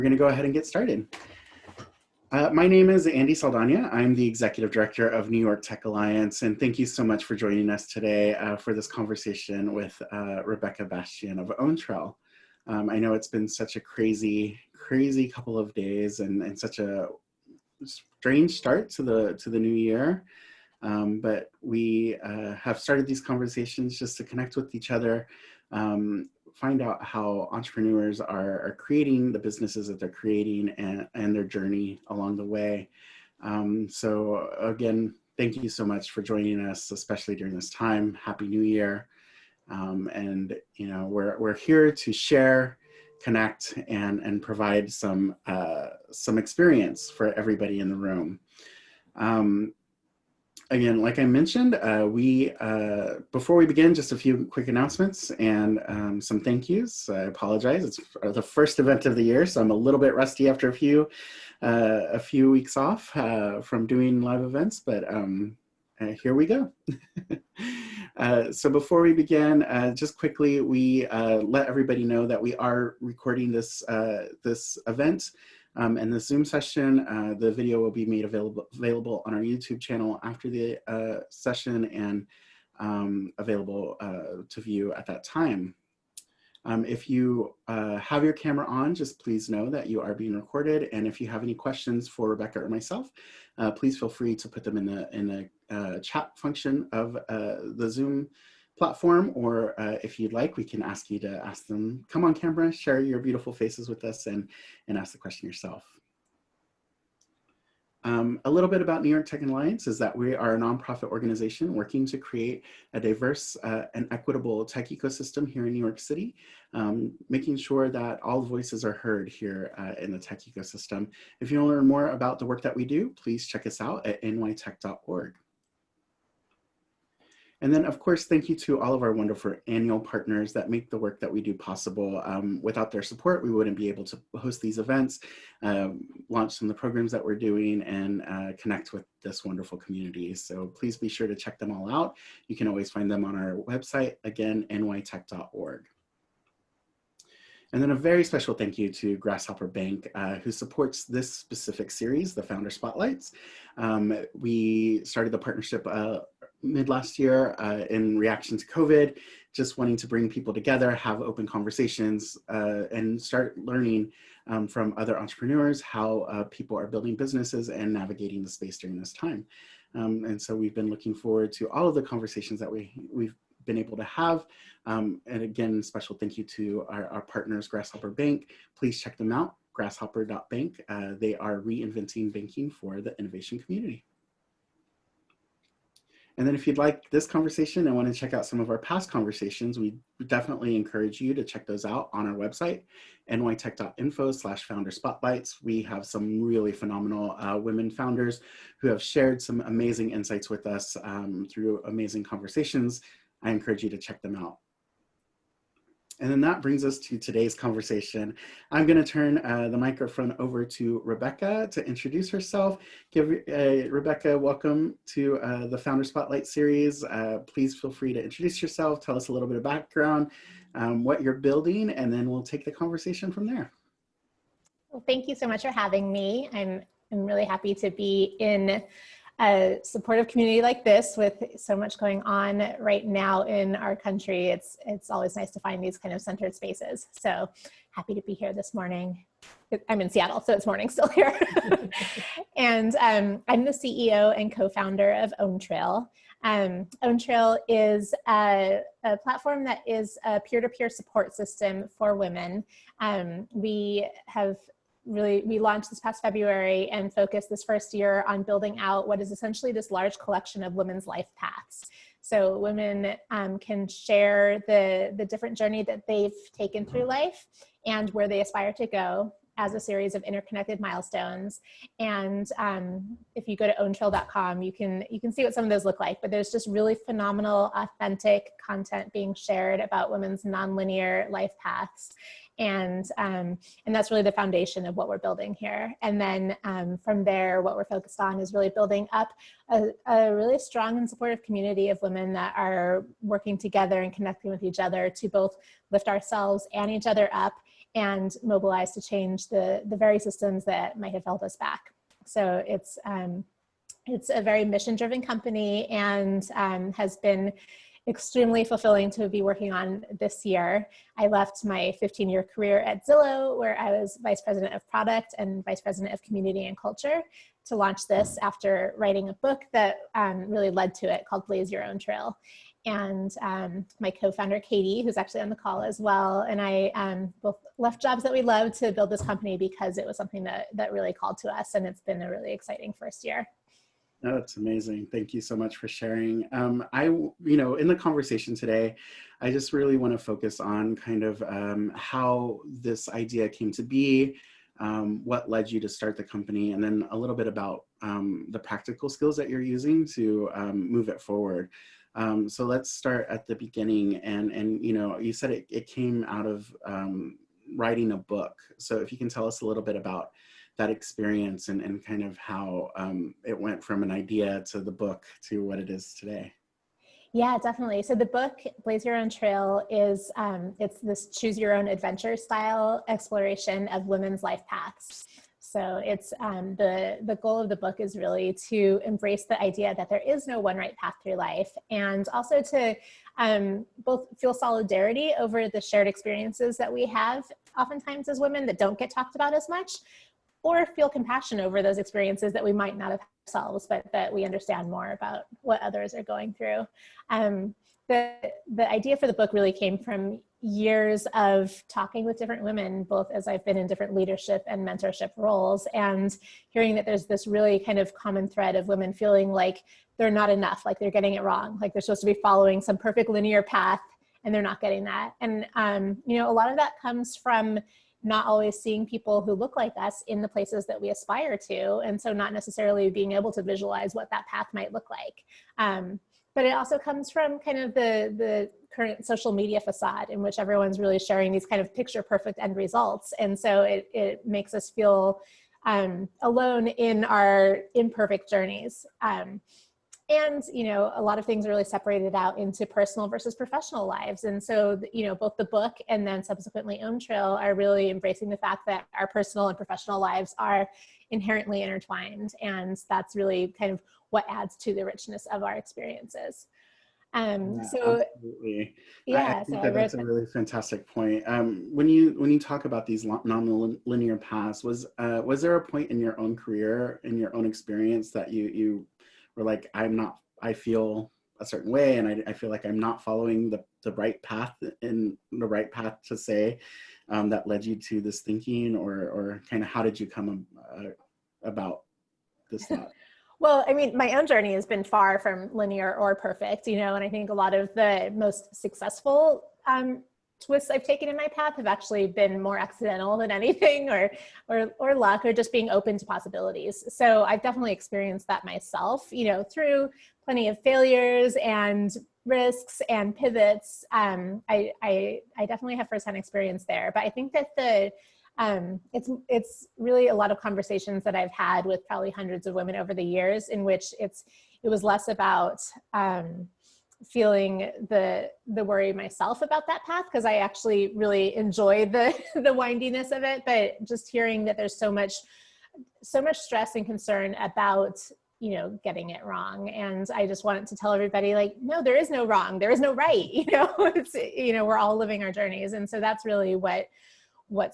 We're going to go ahead and get started. My name is Andy Saldana. I'm the Executive Director of New York Tech Alliance, and thank you so much for joining us today for this conversation with Rebekah Bastian of OwnTrail. I know it's been such a crazy couple of days and such a strange start to the new year, but we have started these conversations just to connect with each other, find out how entrepreneurs are creating the businesses that they're creating and their journey along the way. So again, thank you so much for joining us, especially during this time. Happy New Year. And you know, we're here to share, connect, and provide some experience for everybody in the room. Again, like I mentioned, before we begin, just a few quick announcements and some thank yous. I apologize. It's the first event of the year, so I'm a little bit rusty after a few weeks off from doing live events, but here we go. So before we begin, just quickly, we let everybody know that we are recording this event. And the Zoom session, the video will be made available on our YouTube channel after the session and available to view at that time. If you have your camera on, just please know that you are being recorded. And if you have any questions for Rebekah or myself, please feel free to put them in the chat function of the Zoom platform, or if you'd like, we can ask you to ask them, come on camera, share your beautiful faces with us and ask the question yourself. A little bit about New York Tech Alliance is that we are a nonprofit organization working to create a diverse and equitable tech ecosystem here in New York City, making sure that all voices are heard here in the tech ecosystem. If you want to learn more about the work that we do, please check us out at nytech.org. And then, of course, thank you to all of our wonderful annual partners that make the work that we do possible. Without their support, we wouldn't be able to host these events, launch some of the programs that we're doing, and connect with this wonderful community. So please be sure to check them all out. You can always find them on our website, again, nytech.org. And then a very special thank you to Grasshopper Bank, who supports this specific series, the Founder Spotlights. We started the partnership mid last year in reaction to COVID, just wanting to bring people together, have open conversations, and start learning from other entrepreneurs how people are building businesses and navigating the space during this time. And so we've been looking forward to all of the conversations that we've been able to have. And again, special thank you to our partners, Grasshopper Bank. Please check them out, grasshopper.bank. They are reinventing banking for the innovation community. And then if you'd like this conversation and want to check out some of our past conversations, we definitely encourage you to check those out on our website, nytech.info/founder spotlights. We have some really phenomenal women founders who have shared some amazing insights with us through amazing conversations. I encourage you to check them out. And then that brings us to today's conversation. I'm going to turn the microphone over to Rebekah to introduce herself. Give Rebekah, welcome to the Founder Spotlight series. Please feel free to introduce yourself, tell us a little bit of background, what you're building, and then we'll take the conversation from there. Well, thank you so much for having me. I'm really happy to be in a supportive community like this with so much going on right now in our country. It's always nice to find these kind of centered spaces. So happy to be here this morning. I'm in Seattle, so it's morning still here. And I'm the CEO and co-founder of OwnTrail. OwnTrail is a platform that is a peer-to-peer support system for women. We launched this past February and focused this first year on building out what is essentially this large collection of women's life paths. So women can share the different journey that they've taken through life and where they aspire to go as a series of interconnected milestones. And if you go to owntrail.com, you can see what some of those look like, but there's just really phenomenal, authentic content being shared about women's nonlinear life paths. And that's really the foundation of what we're building here. And then from there, what we're focused on is really building up a really strong and supportive community of women that are working together and connecting with each other to both lift ourselves and each other up and mobilize to change the very systems that might have held us back. So it's a very mission-driven company, and has been extremely fulfilling to be working on this year. I left my 15-year career at Zillow, where I was vice president of product and vice president of community and culture, to launch this after writing a book that really led to it, called Blaze Your Own Trail. And my co-founder, Katie, who's actually on the call as well, and I both left jobs that we loved to build this company because it was something that really called to us, and it's been a really exciting first year. Oh, that's amazing. Thank you so much for sharing. In the conversation today, I just really want to focus on kind of how this idea came to be, what led you to start the company, and then a little bit about the practical skills that you're using to move it forward. So let's start at the beginning. And you said it came out of writing a book. So if you can tell us a little bit about that experience and kind of how it went from an idea to the book to what it is today. Yeah, definitely. So the book, Blaze Your Own Trail, is it's this choose your own adventure style exploration of women's life paths. So it's the goal of the book is really to embrace the idea that there is no one right path through life, and also to both feel solidarity over the shared experiences that we have oftentimes as women that don't get talked about as much, or feel compassion over those experiences that we might not have ourselves, but that we understand more about what others are going through. The idea for the book really came from years of talking with different women, both as I've been in different leadership and mentorship roles, and hearing that there's this really kind of common thread of women feeling like they're not enough, like they're getting it wrong, like they're supposed to be following some perfect linear path and they're not getting that. And a lot of that comes from not always seeing people who look like us in the places that we aspire to. And so not necessarily being able to visualize what that path might look like. But it also comes from kind of the current social media facade in which everyone's really sharing these kind of picture perfect end results. And so it makes us feel alone in our imperfect journeys. And, a lot of things are really separated out into personal versus professional lives. And so, both the book and then subsequently OwnTrail are really embracing the fact that our personal and professional lives are inherently intertwined. And that's really kind of what adds to the richness of our experiences. Absolutely. Yeah, I think that's a really fantastic point. When you talk about these non-linear paths, was there a point in your own career, in your own experience, that you were like, I feel a certain way, and I feel like I'm not following the right path, in the right path to say, that led you to this thinking, or kind of how did you come about this thought? Well, I mean, my own journey has been far from linear or perfect, and I think a lot of the most successful twists I've taken in my path have actually been more accidental than anything, or luck, or just being open to possibilities. So I've definitely experienced that myself, through plenty of failures and risks and pivots. I definitely have firsthand experience there, but I think that it's really a lot of conversations that I've had with probably hundreds of women over the years, in which it was less about feeling the worry myself about that path, because I actually really enjoy the windiness of it, but just hearing that there's so much stress and concern about getting it wrong. And I just wanted to tell everybody, like, no, there is no wrong, there is no right. It's we're all living our journeys. And so that's really what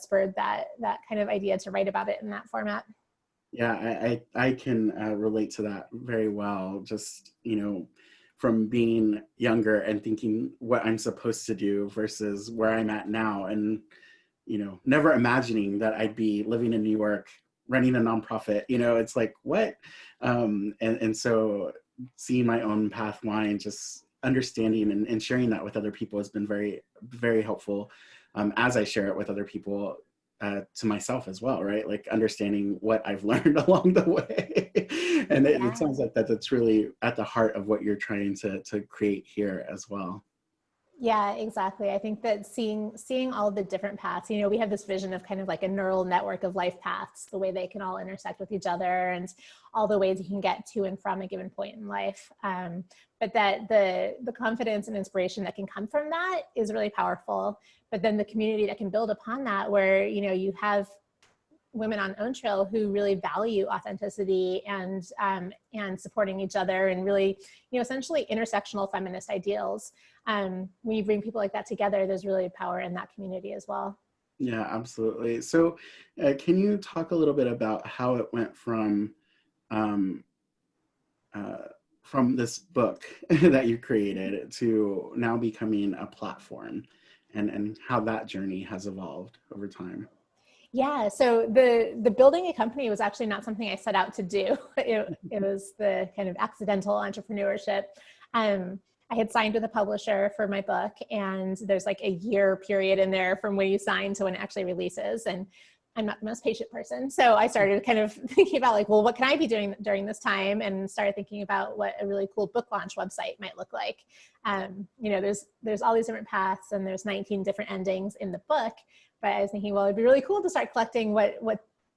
spurred that kind of idea to write about it in that format. Yeah, I can relate to that very well. Just, from being younger and thinking what I'm supposed to do versus where I'm at now, and, never imagining that I'd be living in New York, running a nonprofit, it's like, what? And so seeing my own path line, just understanding and sharing that with other people has been very, very helpful, as I share it with other people, to myself as well, right? Like understanding what I've learned along the way. And it sounds like that's really at the heart of what you're trying to create here as well. Yeah, exactly. I think that seeing all the different paths, we have this vision of kind of like a neural network of life paths, the way they can all intersect with each other and all the ways you can get to and from a given point in life. But that the confidence and inspiration that can come from that is really powerful. But then the community that can build upon that, where, you have women on OwnTrail who really value authenticity and supporting each other, and really, essentially intersectional feminist ideals. When you bring people like that together, there's really power in that community as well. Yeah, absolutely. So can you talk a little bit about how it went um, from this book that you created to now becoming a platform, and how that journey has evolved over time? Yeah, so the building a company was actually not something I set out to do. It was the kind of accidental entrepreneurship. I had signed with a publisher for my book, and there's like a year period in there from when you sign to when it actually releases. And I'm not the most patient person. So I started kind of thinking about like, well, what can I be doing during this time? And started thinking about what a really cool book launch website might look like. There's all these different paths, and there's 19 different endings in the book. But I was thinking, well, it'd be really cool to start collecting what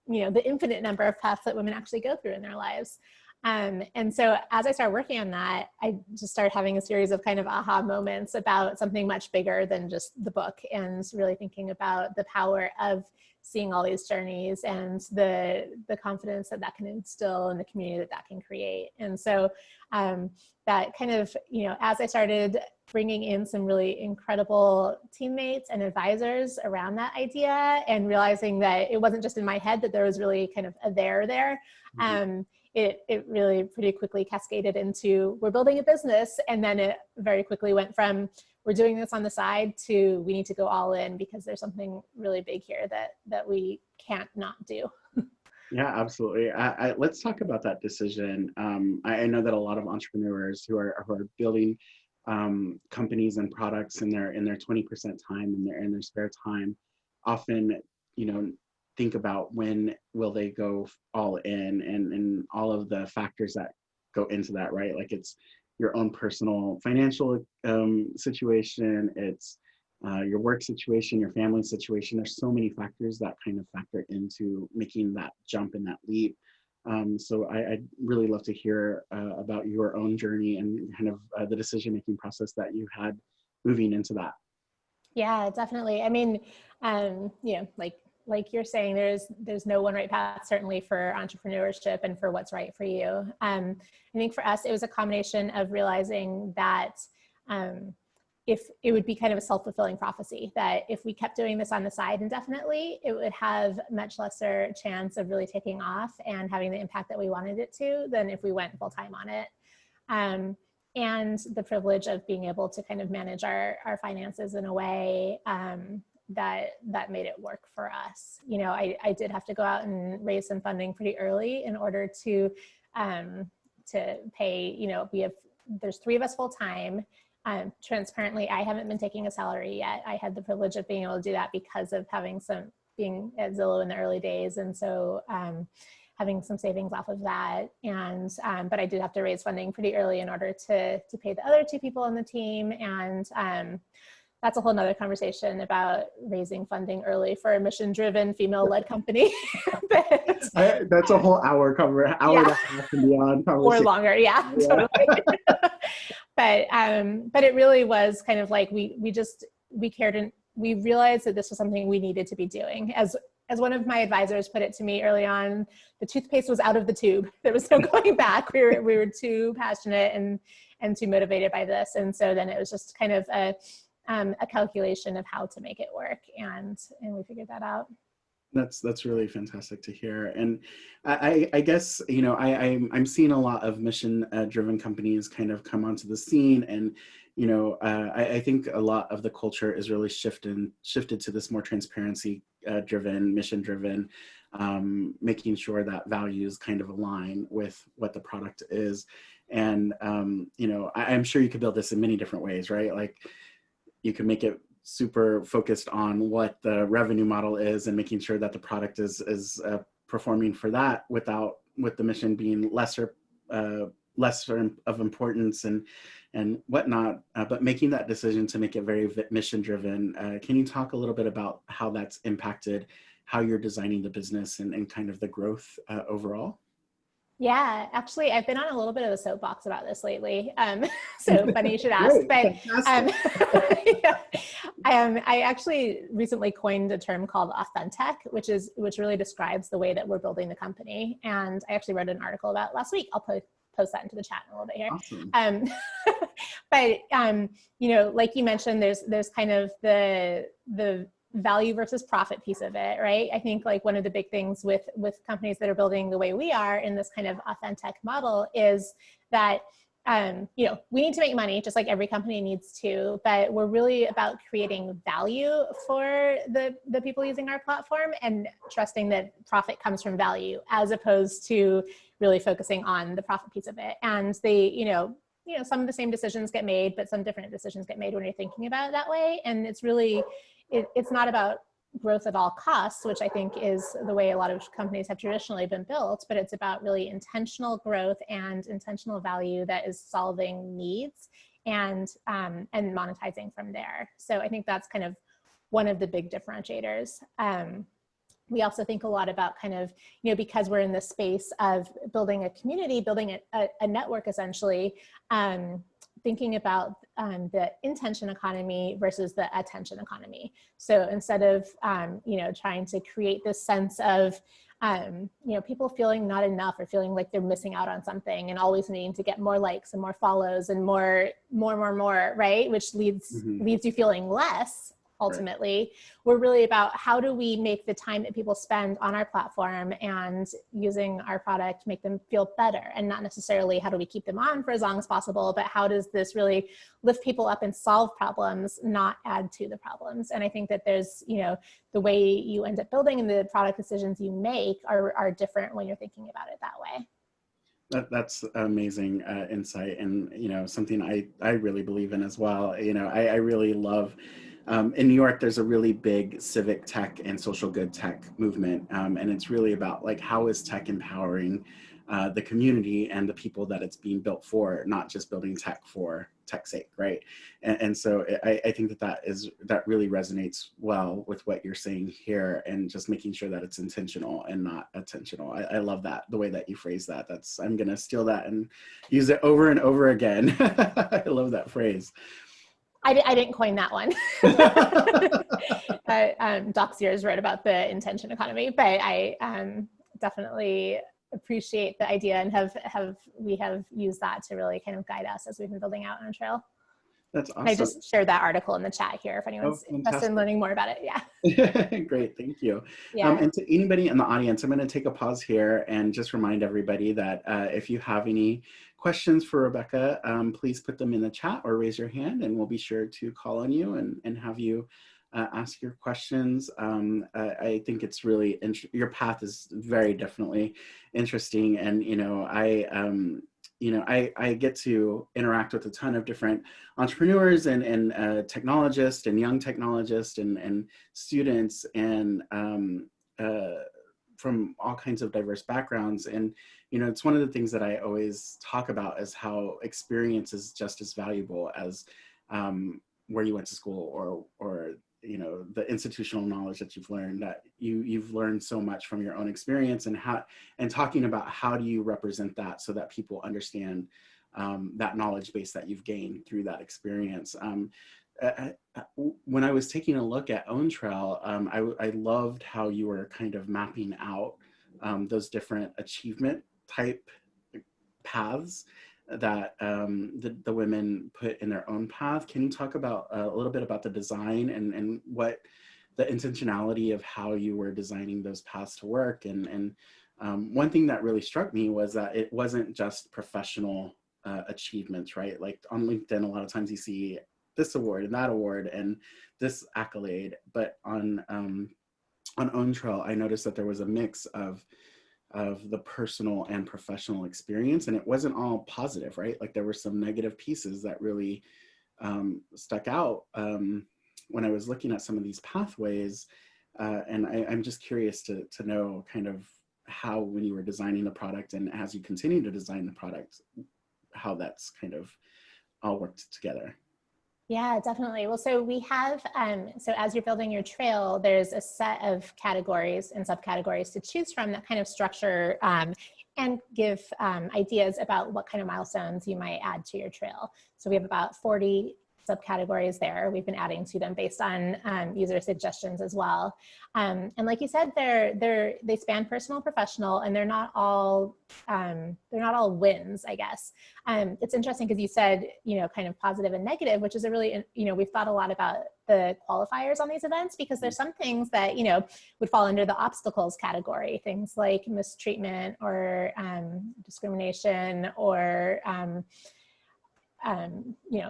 the infinite number of paths that women actually go through in their lives. And so as I started working on that, I just started having a series of kind of aha moments about something much bigger than just the book, and really thinking about the power of seeing all these journeys and the confidence that can instill in the community that can create. And so that kind of, as I started bringing in some really incredible teammates and advisors around that idea, and realizing that it wasn't just in my head, that there was really kind of a there. Mm-hmm. It really pretty quickly cascaded into, we're building a business. And then it very quickly went from, we're doing this on the side, to we need to go all in because there's something really big here that we can't not do. Yeah, absolutely. Let's talk about that decision. I know that a lot of entrepreneurs who are building companies and products in their 20% time, in their spare time, often, think about when will they go all in, and all of the factors that go into that, right? Like, it's your own personal financial situation, it's your work situation, your family situation. There's so many factors that kind of factor into making that jump and that leap. So I'd really love to hear about your own journey and kind of the decision-making process that you had moving into that. Yeah, definitely. I mean, like you're saying, there's no one right path, certainly for entrepreneurship and for what's right for you. I think for us, it was a combination of realizing that if it would be kind of a self-fulfilling prophecy, that if we kept doing this on the side indefinitely, it would have much lesser chance of really taking off and having the impact that we wanted it to, than if we went full time on it. And the privilege of being able to kind of manage our finances in a way that made it work for us. I did have to go out and raise some funding pretty early in order to pay, there's 3 of us full time. Transparently, I haven't been taking a salary yet. I had the privilege of being able to do that because of being at Zillow in the early days. And so having some savings off of that. And, but I did have to raise funding pretty early in order to pay the other 2 people on the team. And that's a whole nother conversation about raising funding early for a mission-driven, female-led company. That's a whole hour and a half and beyond conversation. Or longer, yeah. Totally. But it really was kind of like we cared, and we realized that this was something we needed to be doing. As one of my advisors put it to me early on, the toothpaste was out of the tube. There was no going back. We were too passionate and too motivated by this. And so then it was just kind of a calculation of how to make it work. And we figured that out. That's really fantastic to hear. And I guess, I'm seeing a lot of mission driven companies kind of come onto the scene. And, I think a lot of the culture is really shifted to this more transparency driven, mission driven, making sure that values kind of align with what the product is. And, I'm sure you could build this in many different ways, right? Like, you can make it super focused on what the revenue model is and making sure that the product is performing for that, with the mission being lesser lesser of importance and whatnot, but making that decision to make it very mission driven. Can you talk a little bit about how that's impacted how you're designing the business and kind of the growth overall? Yeah, actually, I've been on a little bit of a soapbox about this lately. So funny you should ask. Great, But fantastic. I actually recently coined a term called authentic, which really describes the way that we're building the company. And I actually wrote an article about it last week. I'll post that into the chat in a little bit here. Awesome. But like you mentioned, there's kind of the value versus profit piece of it, right? I think like one of the big things with companies that are building the way we are in this kind of authentic model is that we need to make money just like every company needs to, but we're really about creating value for the people using our platform and trusting that profit comes from value as opposed to really focusing on the profit piece of it. And some of the same decisions get made, but some different decisions get made when you're thinking about it that way. And it's really, it's not about growth at all costs, which I think is the way a lot of companies have traditionally been built, but it's about really intentional growth and intentional value that is solving needs and monetizing from there. So I think that's kind of one of the big differentiators. We also think a lot about kind of, because we're in the space of building a community, building a network essentially, thinking about the intention economy versus the attention economy. So instead of, trying to create this sense of, people feeling not enough or feeling like they're missing out on something and always needing to get more likes and more follows and more, right? Which leads you feeling less. Ultimately, right. We're really about how do we make the time that people spend on our platform and using our product make them feel better, and not necessarily how do we keep them on for as long as possible, but how does this really lift people up and solve problems, not add to the problems. And I think that there's, the way you end up building and the product decisions you make are different when you're thinking about it that way. That's amazing insight, and something I really believe in as well. I really love. In New York, there's a really big civic tech and social good tech movement, and it's really about like how is tech empowering the community and the people that it's being built for, not just building tech for tech's sake, right? And so I think that really resonates well with what you're saying here, and just making sure that it's intentional and not attentional. I love that, the way that you phrase that. I'm gonna steal that and use it over and over again. I love that phrase. I didn't coin that one. Doc Sears wrote about the intention economy, but I definitely appreciate the idea and we have used that to really kind of guide us as we've been building out OwnTrail. That's awesome. I just shared that article in the chat here if anyone's interested in learning more about it. Yeah. Great, thank you. Yeah. And to anybody in the audience, I'm going to take a pause here and just remind everybody that if you have any questions for Rebekah, please put them in the chat or raise your hand, and we'll be sure to call on you and have you ask your questions. I think it's really, your path is very definitely interesting. And, I get to interact with a ton of different entrepreneurs and technologists and young technologists and students and from all kinds of diverse backgrounds. And, it's one of the things that I always talk about is how experience is just as valuable as where you went to school or the institutional knowledge that you've learned, that you've learned so much from your own experience, and talking about how do you represent that so that people understand that knowledge base that you've gained through that experience. When I was taking a look at OwnTrail, I loved how you were kind of mapping out those different achievement type paths that the women put in their own path. Can you talk about a little bit about the design and what the intentionality of how you were designing those paths to work? And one thing that really struck me was that it wasn't just professional achievements, right? Like on LinkedIn, a lot of times you see this award and that award and this accolade, but on OwnTrail, I noticed that there was a mix of the personal and professional experience, and it wasn't all positive, right? Like there were some negative pieces that really stuck out when I was looking at some of these pathways. And I'm just curious to know kind of how, when you were designing the product and as you continue to design the product, how that's kind of all worked together. Yeah, definitely. Well, so we have, so as you're building your trail, there's a set of categories and subcategories to choose from that kind of structure and give ideas about what kind of milestones you might add to your trail. So we have about 40 subcategories there. We've been adding to them based on user suggestions as well. And like you said, they span personal, professional, and they're not all wins, I guess. It's interesting because you said, kind of positive and negative, which is a really, we've thought a lot about the qualifiers on these events, because there's some things that, would fall under the obstacles category, things like mistreatment or discrimination or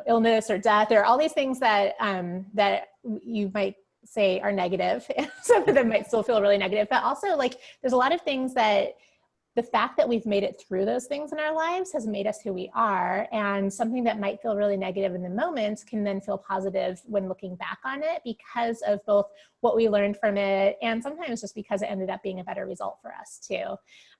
illness or death. There are all these things that that you might say are negative. Some of them might still feel really negative, but also like there's a lot of things that the fact that we've made it through those things in our lives has made us who we are. And something that might feel really negative in the moment can then feel positive when looking back on it, because of both what we learned from it and sometimes just because it ended up being a better result for us too.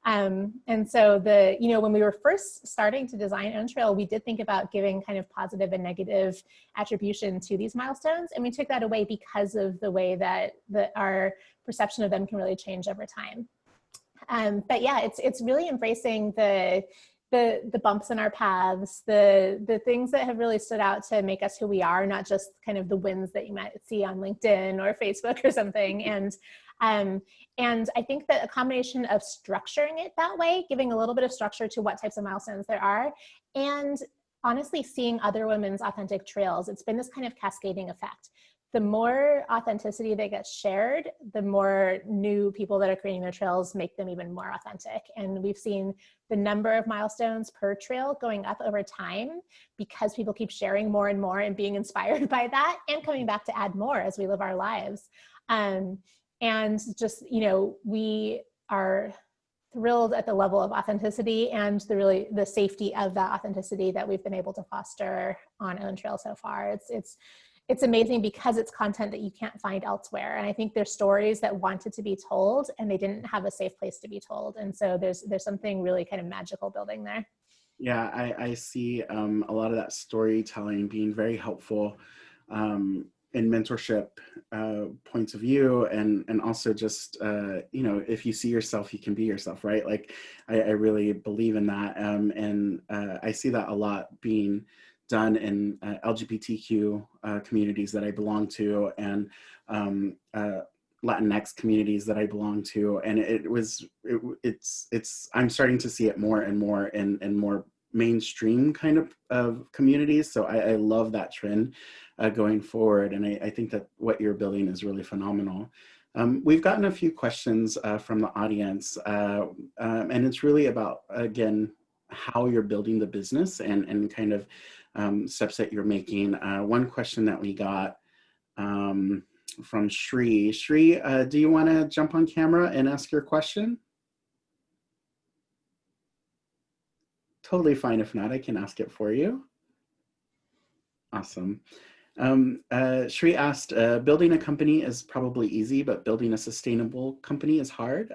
And so when we were first starting to design OwnTrail, we did think about giving kind of positive and negative attribution to these milestones. And we took that away because of the way that our perception of them can really change over time. But yeah, it's really embracing the bumps in our paths, the things that have really stood out to make us who we are, not just kind of the wins that you might see on LinkedIn or Facebook or something. And I think that a combination of structuring it that way, giving a little bit of structure to what types of milestones there are, and honestly seeing other women's authentic trails, it's been this kind of cascading effect. The more authenticity that gets shared, the more new people that are creating their trails make them even more authentic. And we've seen the number of milestones per trail going up over time because people keep sharing more and more and being inspired by that and coming back to add more as we live our lives. And just, we are thrilled at the level of authenticity and the safety of that authenticity that we've been able to foster on OwnTrail so far. It's amazing because it's content that you can't find elsewhere. And I think there's stories that wanted to be told and they didn't have a safe place to be told. And so there's something really kind of magical building there. Yeah, I see a lot of that storytelling being very helpful in mentorship points of view, and also just, if you see yourself, you can be yourself, right? Like I really believe in that. And I see that a lot being done in LGBTQ communities that I belong to, and Latinx communities that I belong to. And I'm starting to see it more and more in more mainstream kind of communities. So I love that trend going forward. And I think that what you're building is really phenomenal. We've gotten a few questions from the audience, and it's really about, again, how you're building the business and kind of steps that you're making. One question that we got from Shri. Shri, do you want to jump on camera and ask your question? Totally fine. If not, I can ask it for you. Awesome. Shri asked, building a company is probably easy, but building a sustainable company is hard.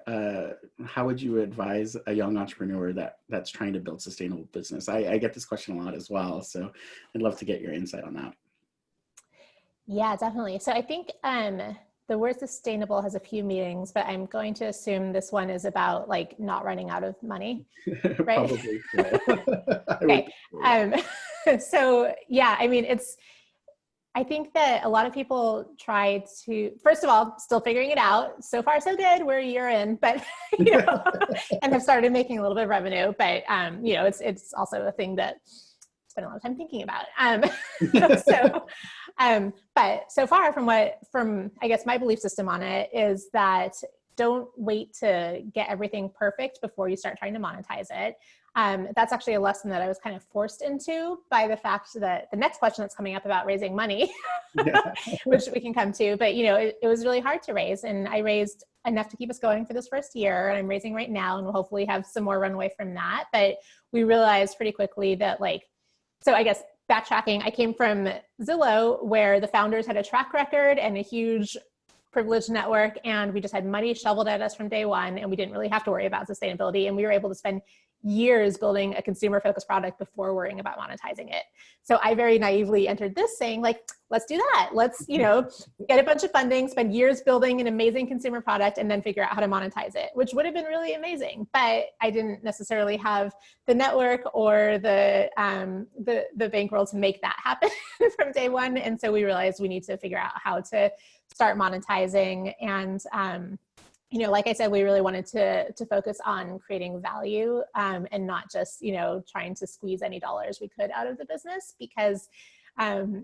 How would you advise a young entrepreneur that's trying to build sustainable business? I get this question a lot as well, so I'd love to get your insight on that. Yeah, definitely. So I think the word sustainable has a few meanings, but I'm going to assume this one is about like not running out of money, right? Probably. Yeah. Okay. So yeah, I mean, I think that a lot of people try to, first of all, still figuring it out. So far, so good. We're a year in, but, and have started making a little bit of revenue, but, it's also a thing that I spend a lot of time thinking about. But so far from I guess my belief system on it is that don't wait to get everything perfect before you start trying to monetize it. That's actually a lesson that I was kind of forced into by the fact that the next question that's coming up about raising money, which we can come to, but it was really hard to raise, and I raised enough to keep us going for this first year, and I'm raising right now, and we'll hopefully have some more runway from that. But we realized pretty quickly that so I guess backtracking, I came from Zillow, where the founders had a track record and a huge privileged network, and we just had money shoveled at us from day one, and we didn't really have to worry about sustainability, and we were able to spend years building a consumer focused product before worrying about monetizing it. So I very naively entered this saying like, let's do that. Let's, get a bunch of funding, spend years building an amazing consumer product, and then figure out how to monetize it, which would have been really amazing. But I didn't necessarily have the network or the bankroll to make that happen from day one. And so we realized we need to figure out how to start monetizing. And, like I said, we really wanted to focus on creating value and not just, trying to squeeze any dollars we could out of the business because we're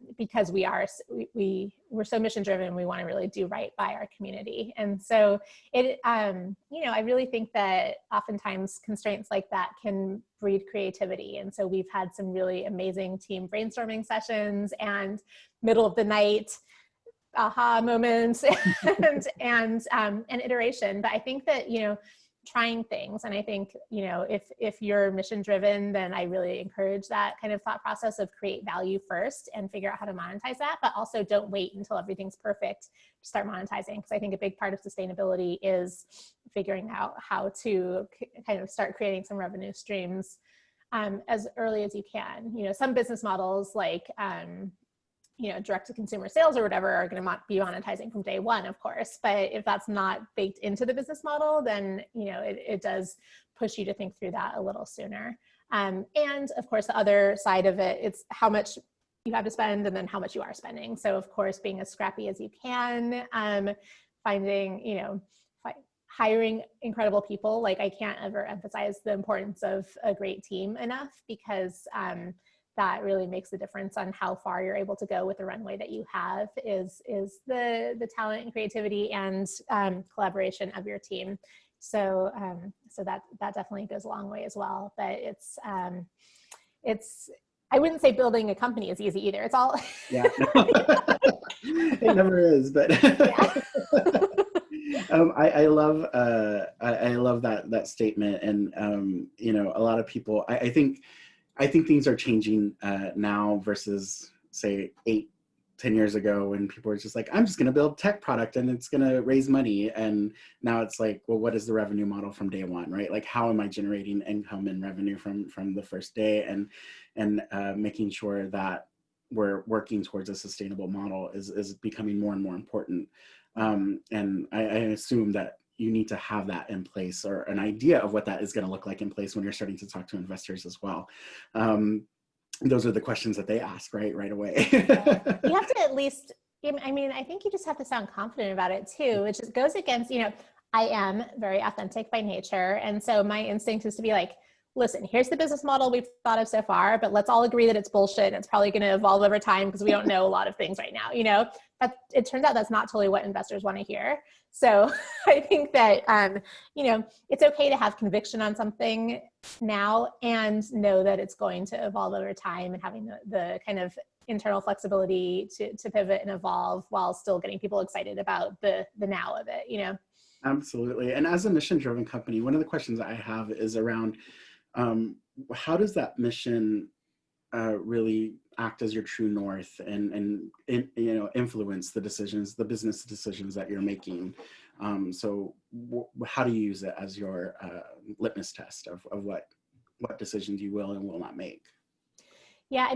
so mission driven. We want to really do right by our community. And so I really think that oftentimes constraints like that can breed creativity. And so we've had some really amazing team brainstorming sessions and middle of the night aha moments and iteration. But I think that, trying things. And I think, if you're mission driven, then I really encourage that kind of thought process of create value first and figure out how to monetize that, but also don't wait until everything's perfect to start monetizing. Because I think a big part of sustainability is figuring out how to kind of start creating some revenue streams as early as you can. Some business models like, direct to consumer sales or whatever are going to be monetizing from day one, of course. But if that's not baked into the business model, then, it does push you to think through that a little sooner. And of course, the other side of it, it's how much you have to spend and then how much you are spending. So of course, being as scrappy as you can, finding, hiring incredible people. Like I can't ever emphasize the importance of a great team enough because, that really makes the difference on how far you're able to go with the runway that you have is the talent and creativity and collaboration of your team. So that definitely goes a long way as well. But it's I wouldn't say building a company is easy either. It's all yeah. It never is, but I love that statement, and a lot of people. I think things are changing now versus say 8-10 years ago when people were just like, I'm just going to build tech product and it's going to raise money. And now it's like, well, what is the revenue model from day one, right? Like, how am I generating income and revenue from the first day, and making sure that we're working towards a sustainable model is becoming more and more important. And I assume that you need to have that in place, or an idea of what that is going to look like in place when you're starting to talk to investors as well. Those are the questions that they ask right away. You have to at least, I think you just have to sound confident about it too, which goes against, I am very authentic by nature. And so my instinct is to be like, listen, here's the business model we've thought of so far, but let's all agree that it's bullshit and it's probably going to evolve over time because we don't know a lot of things right now, but it turns out that's not totally what investors want to hear. So I think that, it's okay to have conviction on something now and know that it's going to evolve over time, and having the kind of internal flexibility to pivot and evolve while still getting people excited about the now of it, Absolutely. And as a mission-driven company, one of the questions I have is around how does that mission really act as your true north and influence the business decisions that you're making? So how do you use it as your litmus test of what decisions you will and will not make? Yeah,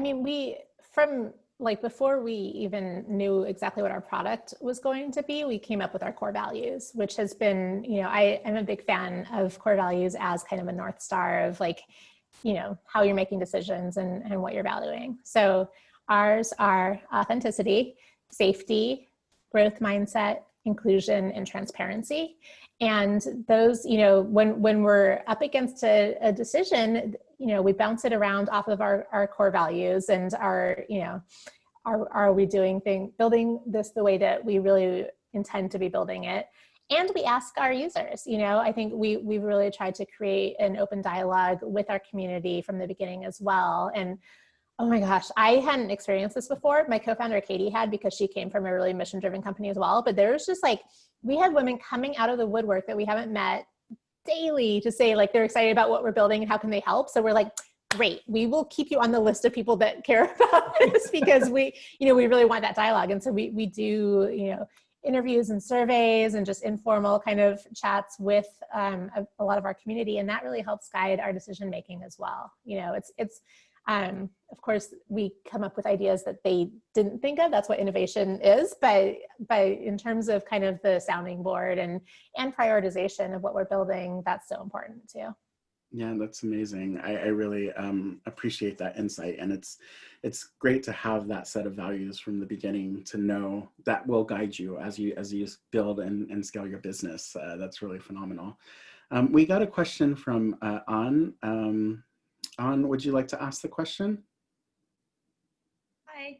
before we even knew exactly what our product was going to be, we came up with our core values, which has been, I'm a big fan of core values as kind of a North Star of how you're making decisions and what you're valuing. So ours are authenticity, safety, growth mindset, inclusion, and transparency. And those, when we're up against a decision, we bounce it around off of our core values and are we building this the way that we really intend to be building it? And we ask our users, I think we've really tried to create an open dialogue with our community from the beginning as well. And oh my gosh, I hadn't experienced this before. My co-founder Katie had, because she came from a really mission-driven company as well. But there was just we had women coming out of the woodwork that we haven't met daily to say they're excited about what we're building and how can they help. So we're like, great, we will keep you on the list of people that care about this because we really want that dialogue. And so we do, interviews and surveys and just informal kind of chats with a lot of our community. And that really helps guide our decision making as well. You know, of course, we come up with ideas that they didn't think of. That's what innovation is. But in terms of kind of the sounding board and prioritization of what we're building, that's so important too. Yeah, that's amazing. I really appreciate that insight, and it's great to have that set of values from the beginning to know that will guide you as you build and scale your business. That's really phenomenal. We got a question from An. An, would you like to ask the question? Hi.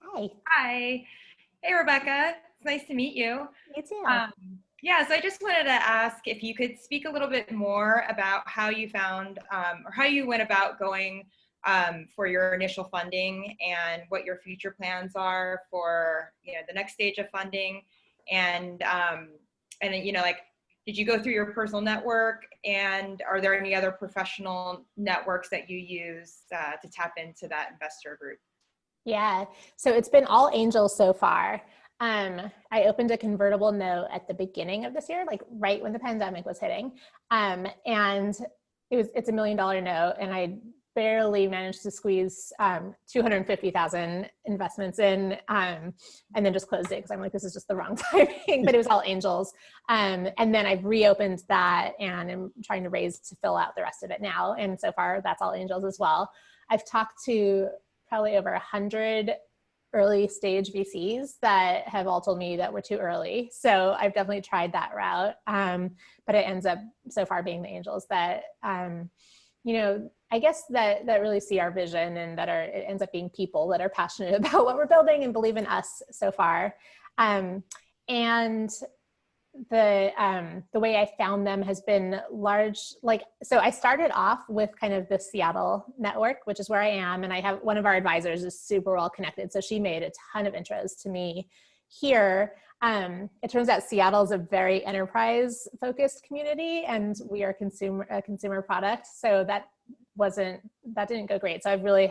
Hi. Hi. Hey, Rebekah. It's nice to meet you. You too. Yeah, so I just wanted to ask if you could speak a little bit more about how you found or how you went about going for your initial funding and what your future plans are for, you know, the next stage of funding, and you know, like, did you go through your personal network, and are there any other professional networks that you use to tap into that investor group? Yeah, so it's been all angels so far. I opened a convertible note at the beginning of this year, like right when the pandemic was hitting. And it's $1 million note, and I barely managed to squeeze 250,000 investments in, and then just closed it because I'm like, this is just the wrong timing, but it was all angels. And then I've reopened that and I'm trying to raise to fill out the rest of it now. And so far that's all angels as well. I've talked to probably over 100 early stage VCs that have all told me that we're too early. So I've definitely tried that route. But it ends up so far being the angels that, you know, I guess that really see our vision, and that it ends up being people that are passionate about what we're building and believe in us so far. And the way I found them has been large. Like, so I started off with kind of the Seattle network, which is where I am. And I have one of our advisors is super well connected. So she made a ton of intros to me here. It turns out Seattle is a very enterprise focused community, and we are a consumer product. So that didn't go great. So I've really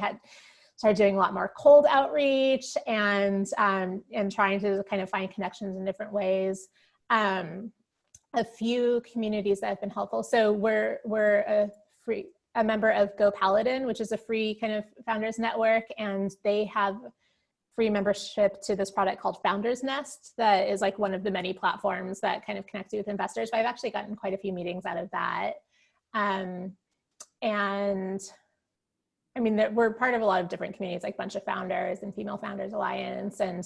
started doing a lot more cold outreach and trying to kind of find connections in different ways. A few communities that have been helpful. So we're a member of Go Paladin, which is a free kind of founders network, and they have free membership to this product called Founders Nest that is like one of the many platforms that kind of connects you with investors. But I've actually gotten quite a few meetings out of that. And I mean, we're part of a lot of different communities, like Bunch of Founders and Female Founders Alliance, and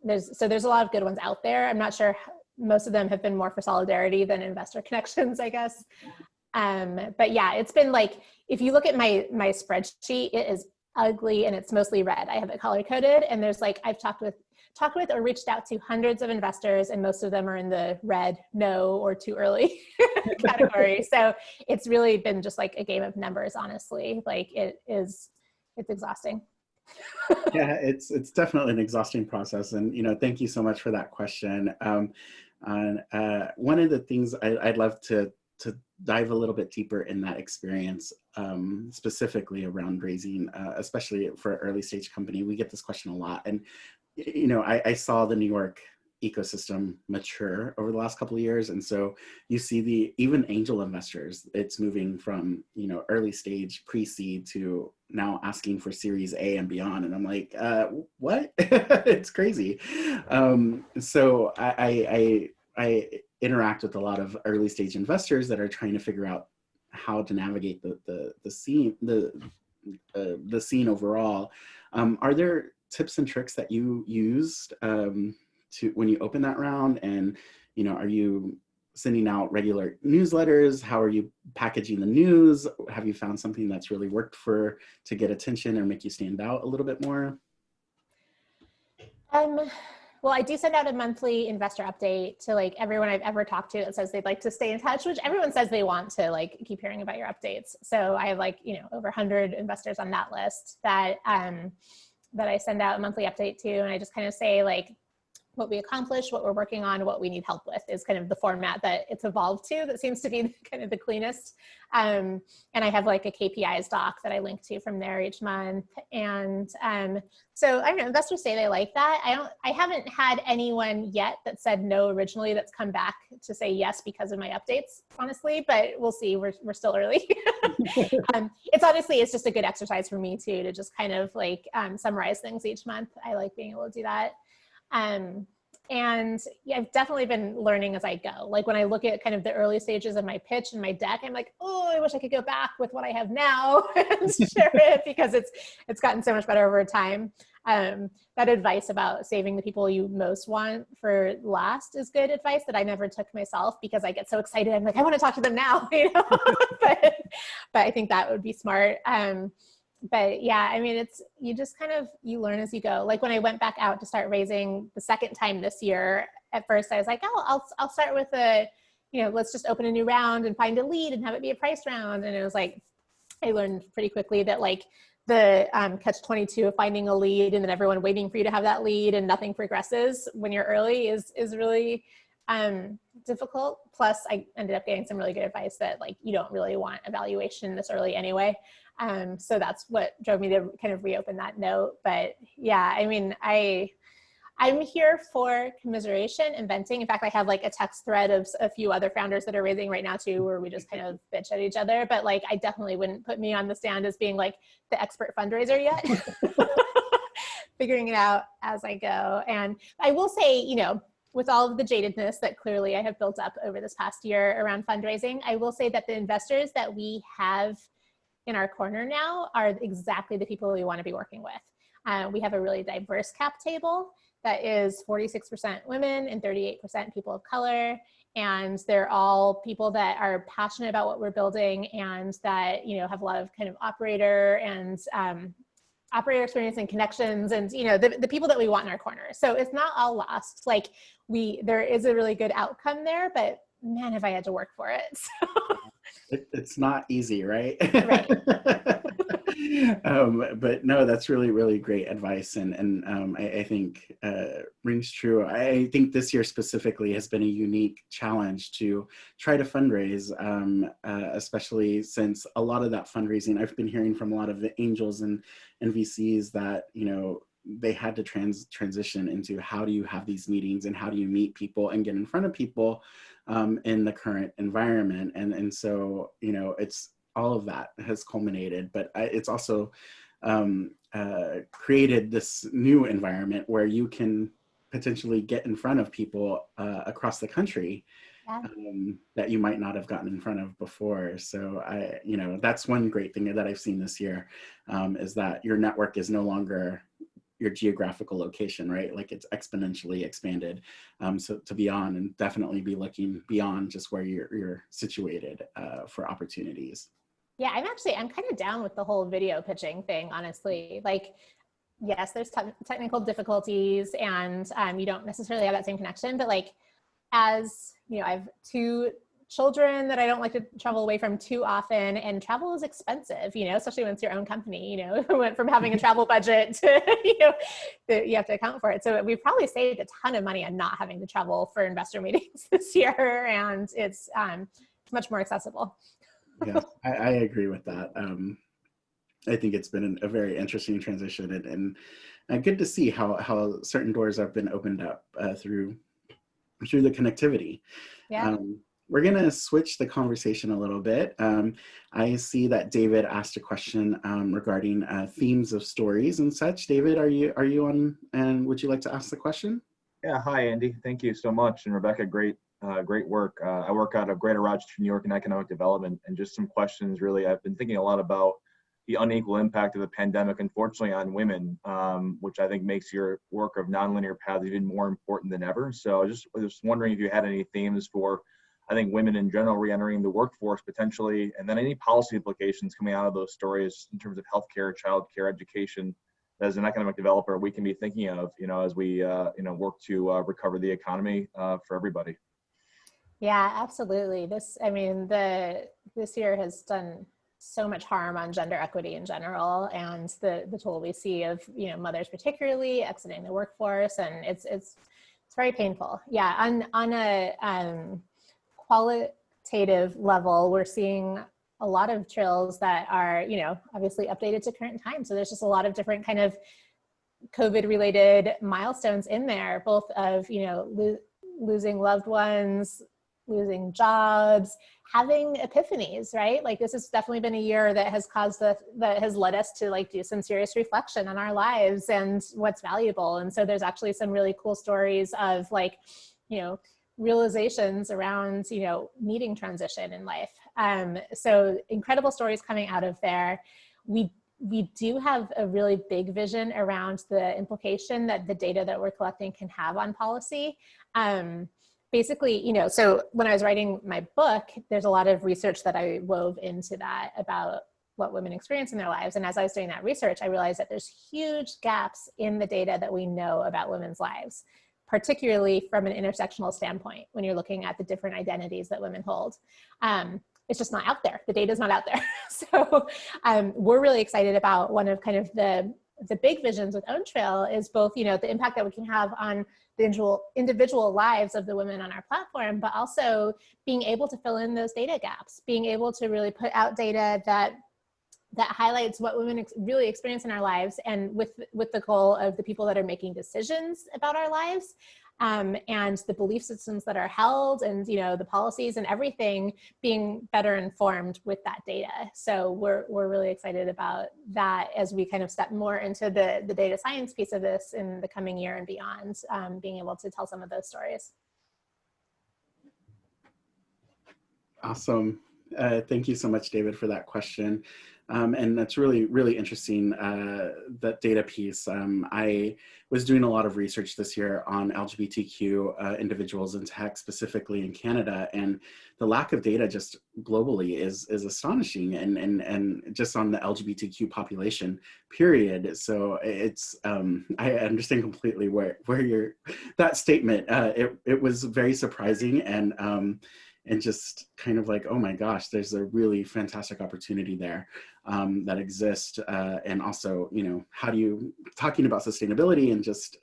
there's a lot of good ones out there. I'm not sure, most of them have been more for solidarity than investor connections, I guess. But yeah, it's been like, if you look at my spreadsheet, it is ugly and it's mostly red. I have it color coded, and there's like, I've talked with or reached out to hundreds of investors, and most of them are in the red, no, or too early category. So it's really been just like a game of numbers, honestly. Like it's exhausting. Yeah, it's definitely an exhausting process. And, you know, thank you so much for that question. And one of the things I'd love to dive a little bit deeper in that experience, specifically around raising, especially for an early stage company. We get this question a lot. And, you know, I saw the New York ecosystem mature over the last couple of years. And so you see even angel investors, it's moving from, you know, early stage pre-seed to now asking for Series A and beyond. And I'm like, what? It's crazy. So I interact with a lot of early stage investors that are trying to figure out how to navigate the scene, the scene overall. Are there tips and tricks that you used when you open that round? And, you know, are you sending out regular newsletters? How are you packaging the news? Have you found something that's really worked to get attention or make you stand out a little bit more? Well, I do send out a monthly investor update to like everyone I've ever talked to that says they'd like to stay in touch, which everyone says they want to like keep hearing about your updates. So I have like, you know, over 100 investors on that list that I send out a monthly update to. And I just kind of say like, what we accomplished, what we're working on, what we need help with is kind of the format that it's evolved to. That seems to be kind of the cleanest. And I have like a KPIs doc that I link to from there each month. And so I don't know, investors say they like that. I haven't had anyone yet that said no originally that's come back to say yes because of my updates, honestly, but we'll see. We're still early. It's just a good exercise for me too, to just kind of like summarize things each month. I like being able to do that. And yeah, I've definitely been learning as I go. Like when I look at kind of the early stages of my pitch and my deck, I'm like, oh, I wish I could go back with what I have now and share it, because it's gotten so much better over time. That advice about saving the people you most want for last is good advice that I never took myself, because I get so excited. I'm like, I want to talk to them now, you know, but I think that would be smart. But yeah, I mean, you just kind of, you learn as you go. Like when I went back out to start raising the second time this year, at first I was like, oh, I'll start with let's just open a new round and find a lead and have it be a price round. And it was like, I learned pretty quickly that like the catch-22 of finding a lead and then everyone waiting for you to have that lead and nothing progresses when you're early is really difficult. Plus I ended up getting some really good advice that like, you don't really want evaluation this early anyway. So that's what drove me to kind of reopen that note. But yeah, I mean, I'm here for commiseration and venting. In fact, I have like a text thread of a few other founders that are raising right now too, where we just kind of bitch at each other. But like, I definitely wouldn't put me on the stand as being like the expert fundraiser yet. Figuring it out as I go. And I will say, you know, with all of the jadedness that clearly I have built up over this past year around fundraising, I will say that the investors that we have in our corner now are exactly the people we want to be working with. We have a really diverse cap table that is 46% women and 38% people of color. And they're all people that are passionate about what we're building and that, you know, have a lot of kind of operator operator experience and connections and, you know, the people that we want in our corner. So it's not all lost. Like there is a really good outcome there, but man, have I had to work for it. So. It's not easy, right? Right. But no, that's really, really great advice. And I think rings true. I think this year specifically has been a unique challenge to try to fundraise, especially since a lot of that fundraising, I've been hearing from a lot of the angels and VCs that, you know, they had to transition into how do you have these meetings and how do you meet people and get in front of people in the current environment. And so, you know, it's all of that has culminated, but it's also created this new environment where you can potentially get in front of people across the country that you might not have gotten in front of before. So you know, that's one great thing that I've seen this year is that your network is no longer your geographical location, right? Like it's exponentially expanded. So to be on and definitely be looking beyond just where you're situated for opportunities. Yeah, I'm kind of down with the whole video pitching thing, honestly. Like, yes, there's technical difficulties and you don't necessarily have that same connection, but like, as you know, I have 2 children that I don't like to travel away from too often, and travel is expensive, you know, especially when it's your own company, you know, went from having a travel budget to, you know, you have to account for it. So we've probably saved a ton of money on not having to travel for investor meetings this year, and it's much more accessible. Yeah, I agree with that. I think it's been a very interesting transition and good to see how certain doors have been opened up through the connectivity. Yeah. We're going to switch the conversation a little bit. I see that David asked a question regarding themes of stories and such. David, are you on, and would you like to ask the question? Yeah, hi, Andy. Thank you so much. And Rebekah, great work. I work out of Greater Rochester, New York in economic development, and just some questions really. I've been thinking a lot about the unequal impact of the pandemic, unfortunately, on women, which I think makes your work of nonlinear paths even more important than ever. So I was wondering if you had any themes for, I think, women in general re-entering the workforce potentially, and then any policy implications coming out of those stories in terms of healthcare, childcare, education, as an economic developer, we can be thinking of, you know, as we, work to recover the economy for everybody. Yeah, absolutely. This year has done so much harm on gender equity in general, and the toll we see of, you know, mothers particularly exiting the workforce, and it's It's very painful. Yeah, on a qualitative level, we're seeing a lot of trails that are, you know, obviously updated to current time. So there's just a lot of different kind of COVID related milestones in there, both of, you know, losing loved ones, losing jobs, having epiphanies, right? Like this has definitely been a year that has that has led us to like do some serious reflection on our lives and what's valuable. And so there's actually some really cool stories of like, you know, realizations around, you know, needing transition in life. So incredible stories coming out of there. We do have a really big vision around the implication that the data that we're collecting can have on policy. Basically, you know, so when I was writing my book, there's a lot of research that I wove into that about what women experience in their lives. And as I was doing that research, I realized that there's huge gaps in the data that we know about women's lives, particularly from an intersectional standpoint, when you're looking at the different identities that women hold. It's just not out there. The data is not out there. So we're really excited about one of kind of the big visions with OwnTrail is both, you know, the impact that we can have on the individual lives of the women on our platform, but also being able to fill in those data gaps, being able to really put out data that highlights what women really experience in our lives, and with the goal of the people that are making decisions about our lives, and the belief systems that are held, and, you know, the policies and everything being better informed with that data. So we're really excited about that as we kind of step more into the data science piece of this in the coming year and beyond, being able to tell some of those stories. Awesome. Thank you so much, David, for that question. And that's really, really interesting, that data piece. I was doing a lot of research this year on LGBTQ individuals in tech, specifically in Canada, and the lack of data just globally is astonishing, and just on the LGBTQ population, period. So it's, I understand completely where that statement, it was very surprising, and just kind of like, oh my gosh, there's a really fantastic opportunity there that exists. And also, you know, talking about sustainability and just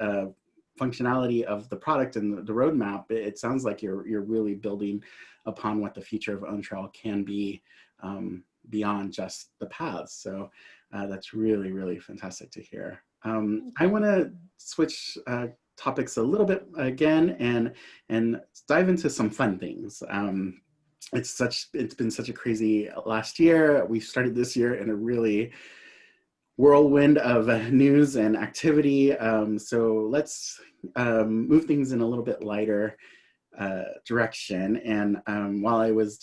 functionality of the product and the roadmap, it sounds like you're really building upon what the future of OwnTrail can be beyond just the paths. So that's really, really fantastic to hear. I want to switch topics a little bit again and dive into some fun things. It's been such a crazy last year. We started this year in a really whirlwind of news and activity. So let's move things in a little bit lighter direction. And while I was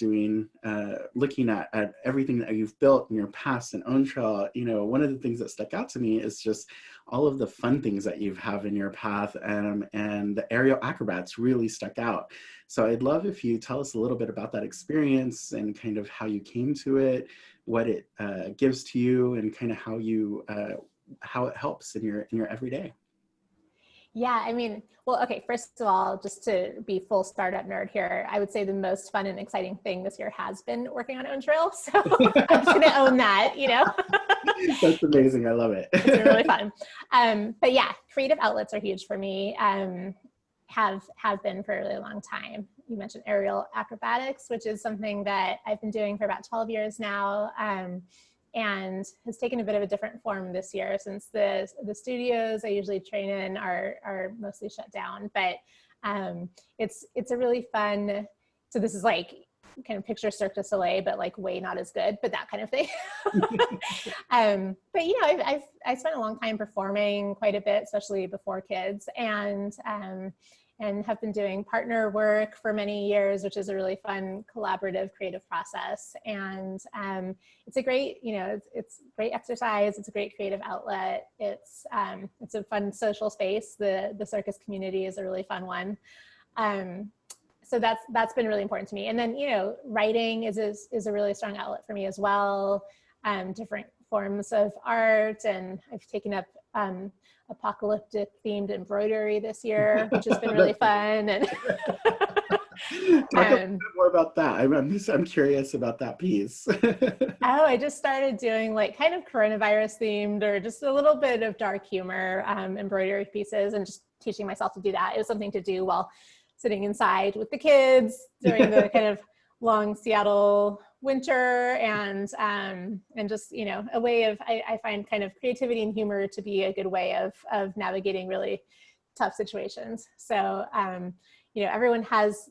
looking at everything that you've built in your past and OwnTrail, you know, one of the things that stuck out to me is just all of the fun things that you have in your path, and the aerial acrobats really stuck out. So I'd love if you tell us a little bit about that experience and kind of how you came to it, what it gives to you, and kind of how it helps in your everyday. Yeah, I mean, well, okay, first of all, just to be full startup nerd here, I would say the most fun and exciting thing this year has been working on OwnTrail. So I'm just gonna own that, you know? That's amazing, I love it. It's been really fun. But yeah, creative outlets are huge for me, have been for a really long time. You mentioned aerial acrobatics, which is something that I've been doing for about 12 years now. And has taken a bit of a different form this year since the studios I usually train in are mostly shut down. But it's a really fun, so this is like kind of picture Cirque du Soleil, but like way not as good, but that kind of thing. But you know, I spent a long time performing quite a bit, especially before kids, and have been doing partner work for many years, which is a really fun collaborative creative process. And it's a great, you know, it's great exercise. It's a great creative outlet. It's a fun social space. The circus community is a really fun one. So that's been really important to me. And then, you know, writing is a really strong outlet for me as well. Different forms of art, and I've taken up apocalyptic themed embroidery this year, which has been really fun. And Talk a bit more about that. I'm curious about that piece. Oh, I just started doing like kind of coronavirus themed or just a little bit of dark humor embroidery pieces, and just teaching myself to do that. It was something to do while sitting inside with the kids during the kind of long Seattle winter, and just, you know, a way of, I find kind of creativity and humor to be a good way of navigating really tough situations. So, you know, everyone has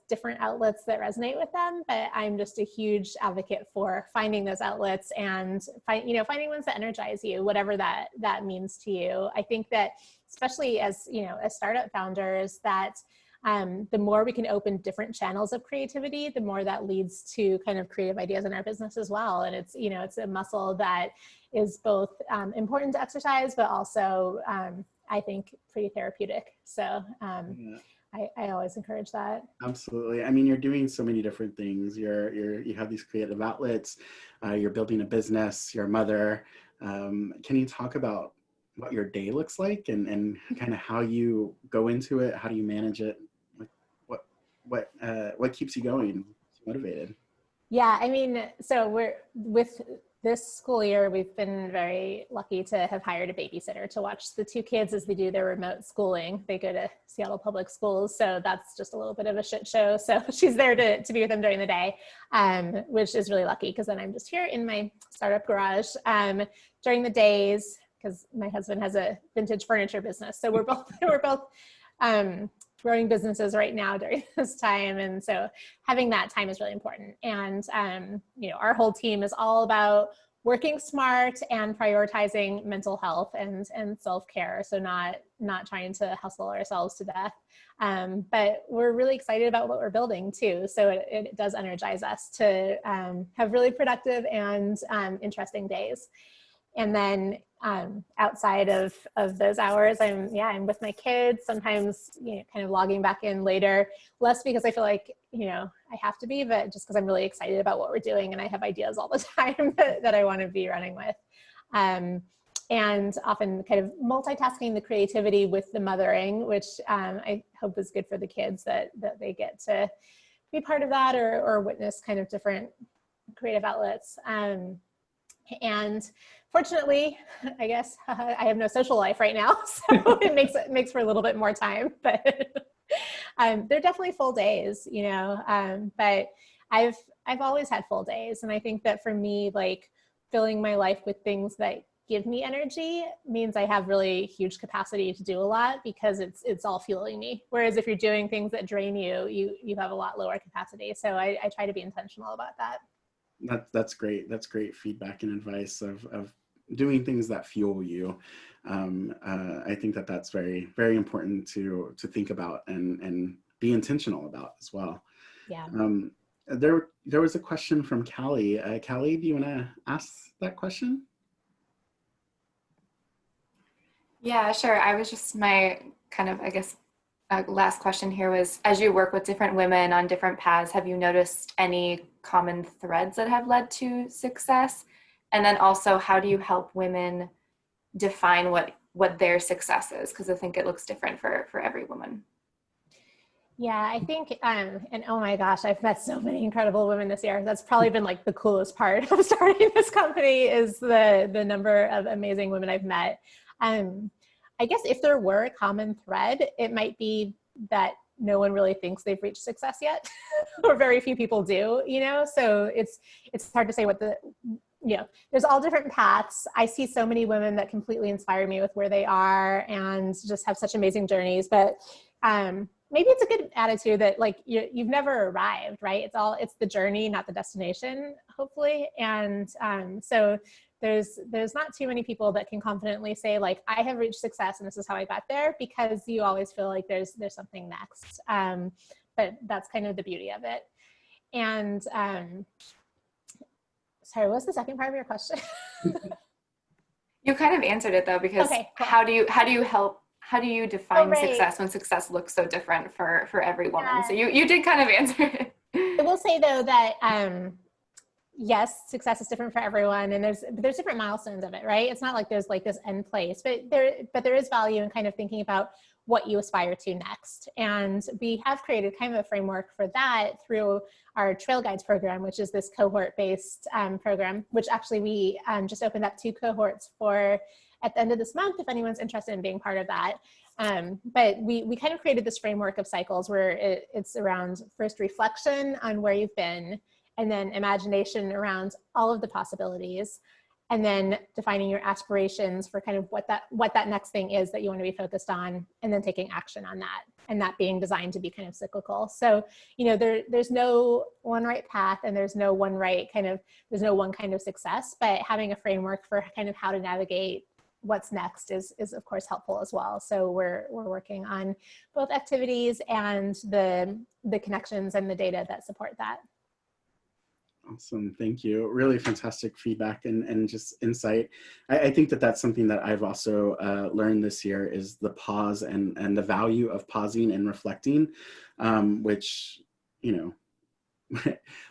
different outlets that resonate with them, but I'm just a huge advocate for finding those outlets and finding ones that energize you, whatever that means to you. I think that especially as, you know, as startup founders, that the more we can open different channels of creativity, the more that leads to kind of creative ideas in our business as well. And it's, you know, it's a muscle that is both important to exercise, but also I think pretty therapeutic. So yeah. I always encourage that. Absolutely. I mean, you're doing so many different things. You have these creative outlets. You're building a business. You're a mother. Can you talk about what your day looks like and kind of how you go into it? How do you manage it? What keeps you going, motivated? Yeah, I mean, so we're with this school year, we've been very lucky to have hired a babysitter to watch the two kids as they do their remote schooling. They go to Seattle Public Schools, so that's just a little bit of a shit show. So she's there to be with them during the day, which is really lucky, because then I'm just here in my startup garage during the days, because my husband has a vintage furniture business. So we're both growing businesses right now during this time. And so having that time is really important. And, you know, our whole team is all about working smart and prioritizing mental health and self-care. So not trying to hustle ourselves to death. But we're really excited about what we're building too. So it does energize us to have really productive and interesting days. And then outside of those hours, I'm with my kids, sometimes, you know, kind of logging back in later, less because I feel like, you know, I have to be, but just because I'm really excited about what we're doing and I have ideas all the time that I want to be running with. And often kind of multitasking the creativity with the mothering, which I hope is good for the kids, that they get to be part of that or witness kind of different creative outlets. And fortunately, I guess I have no social life right now, so it makes for a little bit more time. But they're definitely full days, you know. But I've always had full days, and I think that for me, like filling my life with things that give me energy means I have really huge capacity to do a lot, because it's all fueling me. Whereas if you're doing things that drain you, you have a lot lower capacity. So I try to be intentional about that. That's great. That's great feedback and advice of doing things that fuel you. I think that's very, very important to think about and be intentional about as well. Yeah. There was a question from Callie. Callie, do you want to ask that question? Yeah, sure. I was just, my kind of, I guess, last question here was, as you work with different women on different paths, have you noticed any common threads that have led to success? And then also, how do you help women define what their success is? Because I think it looks different for every woman. Yeah, I think, and oh my gosh, I've met so many incredible women this year. That's probably been like the coolest part of starting this company, is the number of amazing women I've met. I guess if there were a common thread, it might be that no one really thinks they've reached success yet, or very few people do, you know? So it's hard to say what you know, there's all different paths. I see so many women that completely inspire me with where they are and just have such amazing journeys, but maybe it's a good attitude that like you've never arrived, right? It's the journey, not the destination, hopefully. And so there's not too many people that can confidently say like, I have reached success and this is how I got there, because you always feel like there's something next. But that's kind of the beauty of it. And sorry, what was the second part of your question? You kind of answered it though, because okay, cool. How do you define success when success looks so different for every woman? Yeah. So you did kind of answer it. I will say though that yes, success is different for everyone, and there's different milestones of it, right? It's not like there's like this end place, but there is value in kind of thinking about what you aspire to next. And we have created kind of a framework for that through our Trail Guides program, which is this cohort-based program, which actually we just opened up 2 cohorts for at the end of this month, if anyone's interested in being part of that. But we kind of created this framework of cycles where it's around first reflection on where you've been, and then imagination around all of the possibilities, and then defining your aspirations for kind of what that next thing is that you want to be focused on, and then taking action on that, and that being designed to be kind of cyclical. So, you know, there's no one right path, and there's no one kind of success, but having a framework for kind of how to navigate what's next is of course helpful as well. So we're working on both activities and the connections and the data that support that. Awesome, thank you. Really fantastic feedback and just insight. I think that that's something that I've also learned this year, is the pause and the value of pausing and reflecting, which, you know,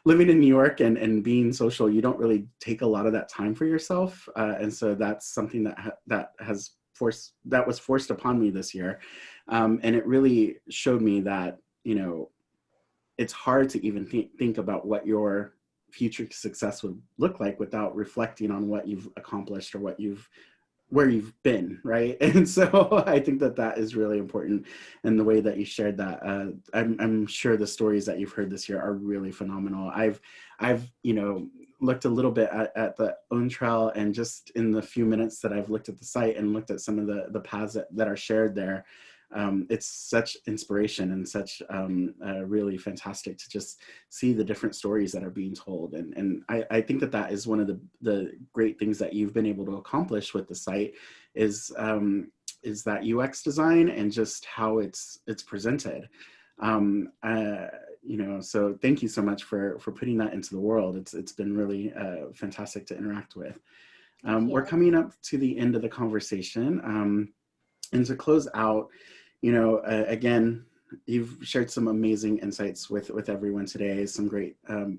living in New York and being social, you don't really take a lot of that time for yourself. And so that's something that was forced upon me this year. And it really showed me that, you know, it's hard to even think about what your future success would look like without reflecting on what you've accomplished or where you've been, right? And so I think that that is really important. And the way that you shared that, I'm sure the stories that you've heard this year are really phenomenal. I've you know, looked a little bit at the OwnTrail, and just in the few minutes that I've looked at the site and looked at some of the paths that are shared there, it's such inspiration and such really fantastic to just see the different stories that are being told. And I think that that is one of the great things that you've been able to accomplish with the site is that UX design and just how it's presented. You know, so thank you so much for putting that into the world. It's been really fantastic to interact with. We're coming up to the end of the conversation. And to close out, you know, again, you've shared some amazing insights with everyone today, some great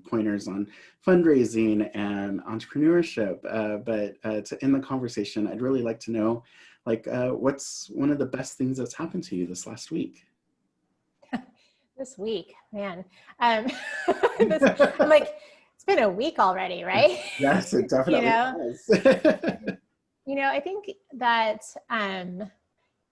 pointers on fundraising and entrepreneurship. But to end the conversation, I'd really like to know, like, what's one of the best things that's happened to you this last week? This week, man. I'm like, it's been a week already, right? Yes, it definitely has. You know, I think that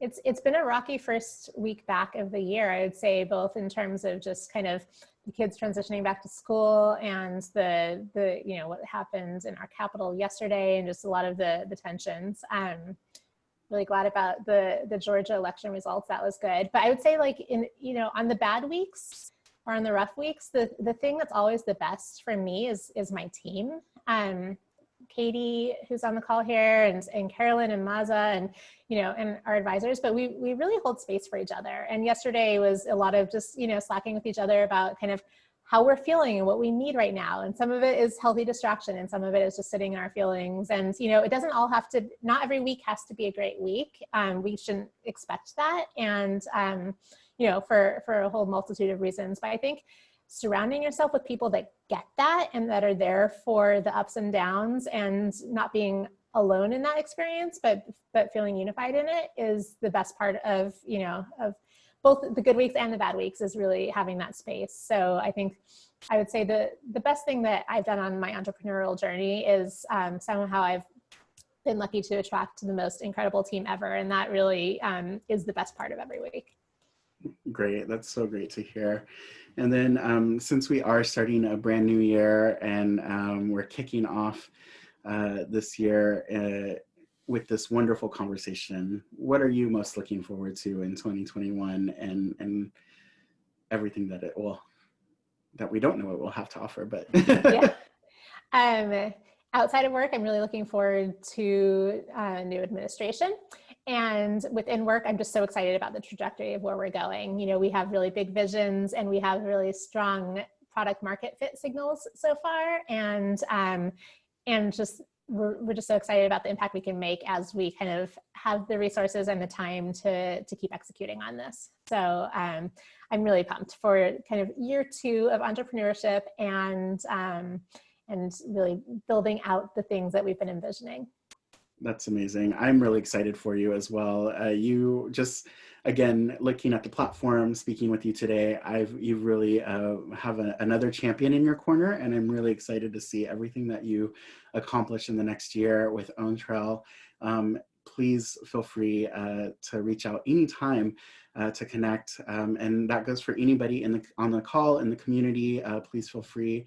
it's been a rocky first week back of the year, I would say, both in terms of just kind of the kids transitioning back to school and the you know, what happened in our capital yesterday, and just a lot of the tensions. Really glad about the Georgia election results. That was good. But I would say, like, in, you know, on the bad weeks or on the rough weeks, the thing that's always the best for me is my team. Katie, who's on the call here, and Carolyn and Maza, and, you know, and our advisors, but we really hold space for each other. And yesterday was a lot of just, you know, slacking with each other about kind of how we're feeling and what we need right now. And some of it is healthy distraction, and some of it is just sitting in our feelings. And, you know, it doesn't all have to, not every week has to be a great week. We shouldn't expect that. And, you know, for a whole multitude of reasons. But I think surrounding yourself with people that get that and that are there for the ups and downs, and not being alone in that experience, but feeling unified in it, is the best part of, you know, of both the good weeks and the bad weeks, is really having that space. So I think I would say the best thing that I've done on my entrepreneurial journey is somehow I've been lucky to attract the most incredible team ever. And that really is the best part of every week. Great. That's so great to hear. And then since we are starting a brand new year, and we're kicking off this year with this wonderful conversation, what are you most looking forward to in 2021, and everything that that we don't know it will have to offer, but yeah. Outside of work, I'm really looking forward to new administration. And within work, I'm just so excited about the trajectory of where we're going. You know, we have really big visions, and we have really strong product market fit signals so far. And just, we're just so excited about the impact we can make as we kind of have the resources and the time to keep executing on this. So I'm really pumped for kind of year 2 of entrepreneurship, and really building out the things that we've been envisioning. That's amazing. I'm really excited for you as well. You just, again, looking at the platform, speaking with you today, you really have another champion in your corner, and I'm really excited to see everything that you accomplish in the next year with OwnTrail. Please feel free to reach out anytime to connect, and that goes for anybody on the call in the community. Please feel free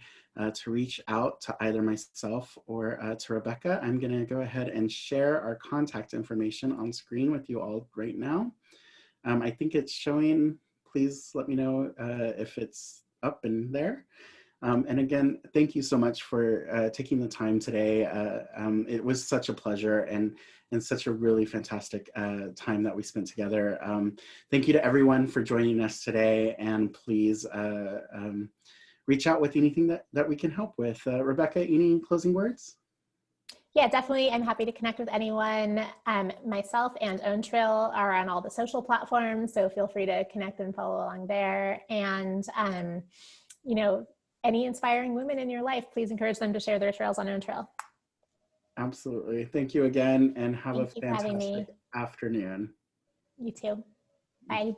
to reach out to either myself or to Rebekah. I'm going to go ahead and share our contact information on screen with you all right now. I think it's showing. Please let me know if it's up and there. And again, thank you so much for taking the time today. It was such a pleasure and such a really fantastic time that we spent together. Thank you to everyone for joining us today, and please reach out with anything that we can help with. Rebekah, any closing words? Yeah, definitely. I'm happy to connect with anyone. Myself and OwnTrail are on all the social platforms, so feel free to connect and follow along there. And, you know, any inspiring women in your life, please encourage them to share their trails on OwnTrail. Absolutely. Thank you again, and have Thank a you for having me. fantastic afternoon. You too. Bye.